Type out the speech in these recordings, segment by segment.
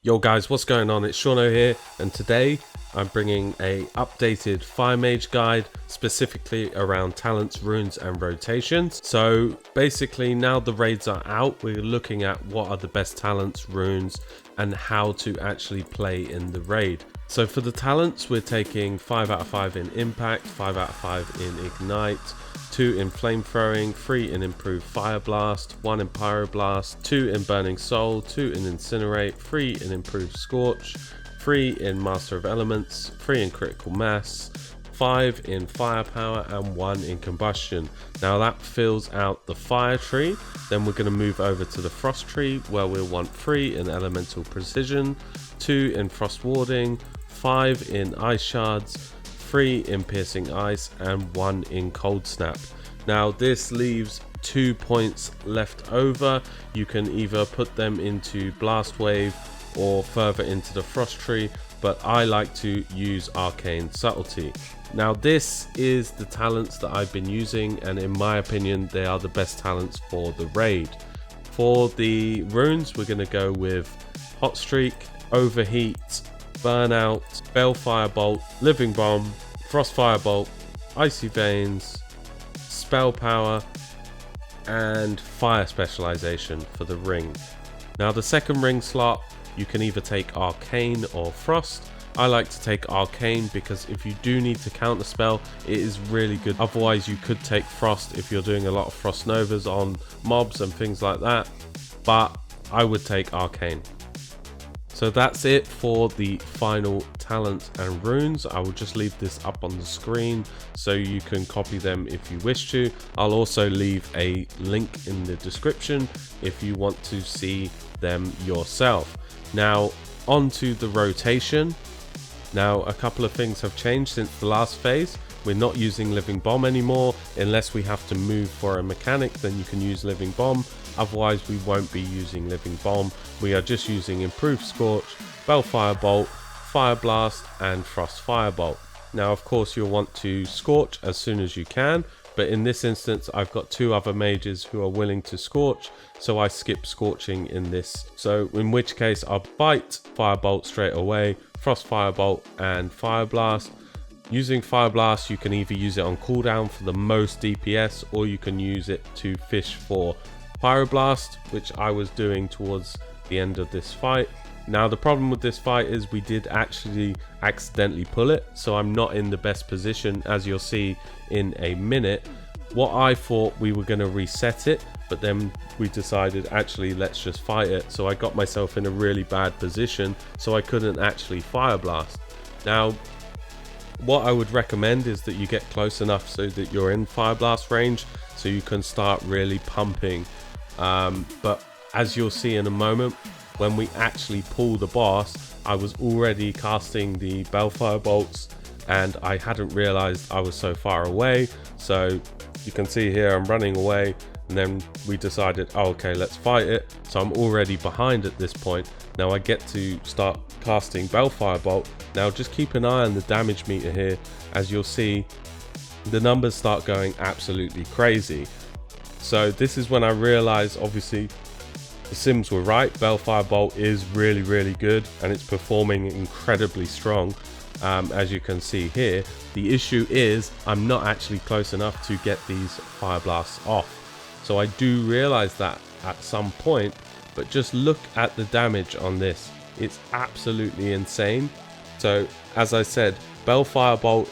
Yo guys, what's going on? It's SeANO here, and today I'm bringing a updated Fire Mage guide specifically around talents, runes and rotations. So basically now the raids are out, we're looking at what are the best talents, runes and how to actually play in the raid. So for the talents, we're taking 5 out of 5 in impact, 5 out of 5 in ignite, 2 in flame throwing, 3 in improved fire blast, 1 in pyroblast, 2 in burning soul, 2 in incinerate, 3 in improved scorch, 3 in master of elements, 3 in critical mass, 5 in firepower and 1 in combustion. Now that fills out the fire tree. Then we're going to move over to the frost tree where we'll want 3 in elemental precision, 2 in frost warding, 5 in ice shards, 3 in piercing ice and 1 in cold snap. Now this leaves 2 points left over. You can either put them into blast wave or further into the frost tree, but I like to use arcane subtlety. Now this is the talents that I've been using, and in my opinion they are the best talents for the raid. For the runes we're going to go with hot streak, overheat, burnout, bell firebolt, living bomb, frost firebolt, icy veins, spell power and fire specialization for the ring. Now the second ring slot you can either take arcane or frost. I like to take arcane because if you do need to counter spell it is really good. Otherwise you could take frost if you're doing a lot of frost novas on mobs and things like that, but I would take arcane. So that's it for the final talents and runes. I will just leave this up on the screen so you can copy them if you wish to. I'll also leave a link in the description if you want to see them yourself. Now onto the rotation. Now a couple of things have changed since the last phase. We're not using living bomb anymore. Unless we have to move for a mechanic, then you can use living bomb. Otherwise we won't be using living bomb. We are just using improved scorch, bell firebolt, fire blast and frost firebolt. Now of course you'll want to scorch as soon as you can, but in this instance I've got 2 other mages who are willing to scorch, so I skip scorching in this. So in which case I'll bite firebolt straight away, frost firebolt and fire blast. Using fire blast you can either use it on cooldown for the most DPS, or you can use it to fish for pyroblast, which I was doing towards the end of this fight. Now the problem with this fight is we did actually accidentally pull it, so I'm not in the best position, as you'll see in a minute. What I thought we were going to reset it, but then we decided actually let's just fight it, so I got myself in a really bad position, so I couldn't actually fire blast. Now what I would recommend is that you get close enough so that you're in fire blast range so you can start really pumping, but as you'll see in a moment, when we actually pull the boss I was already casting the bell firebolts and I hadn't realized I was so far away. So you can see here I'm running away, and then we decided, oh, okay, let's fight it. So I'm already behind at this point. Now I get to start casting bell firebolt. Now just keep an eye on the damage meter here. As you'll see, the numbers start going absolutely crazy. So this is when I realized obviously the sims were right. Bell firebolt is really good and it's performing incredibly strong. As you can see here, the issue is I'm not actually close enough to get these fire blasts off. So I do realize that at some point, but just look at the damage on this. It's absolutely insane. So as I said, bell firebolt,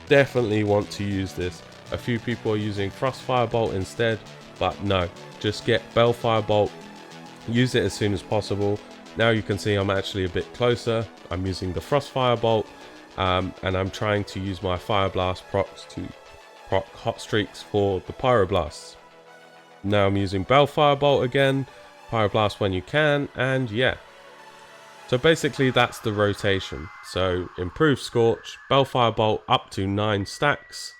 definitely want to use this. A few people are using frost firebolt instead, but no, just get bell firebolt, use it as soon as possible. Now you can see I'm actually a bit closer. I'm using the frost firebolt, and I'm trying to use my fire blast procs to proc hot streaks for the pyroblasts. Now I'm using bell firebolt again, pyroblast when you can, and yeah. So basically that's the rotation. So improved scorch, bell firebolt up to 9 stacks,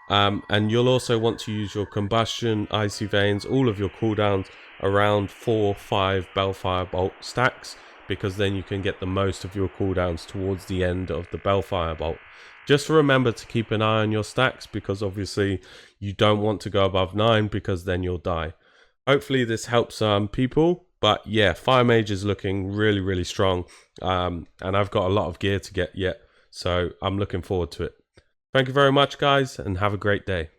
and you'll also want to use your combustion, icy veins, all of your cooldowns around 4-5 bell firebolt stacks, because then you can get the most of your cooldowns towards the end of the bell firebolt. Just remember to keep an eye on your stacks, because obviously you don't want to go above 9 because then you'll die. Hopefully this helps some people. But yeah, Fire Mage is looking really, really strong. And I've got a lot of gear to get yet. So I'm looking forward to it. Thank you very much, guys, and have a great day.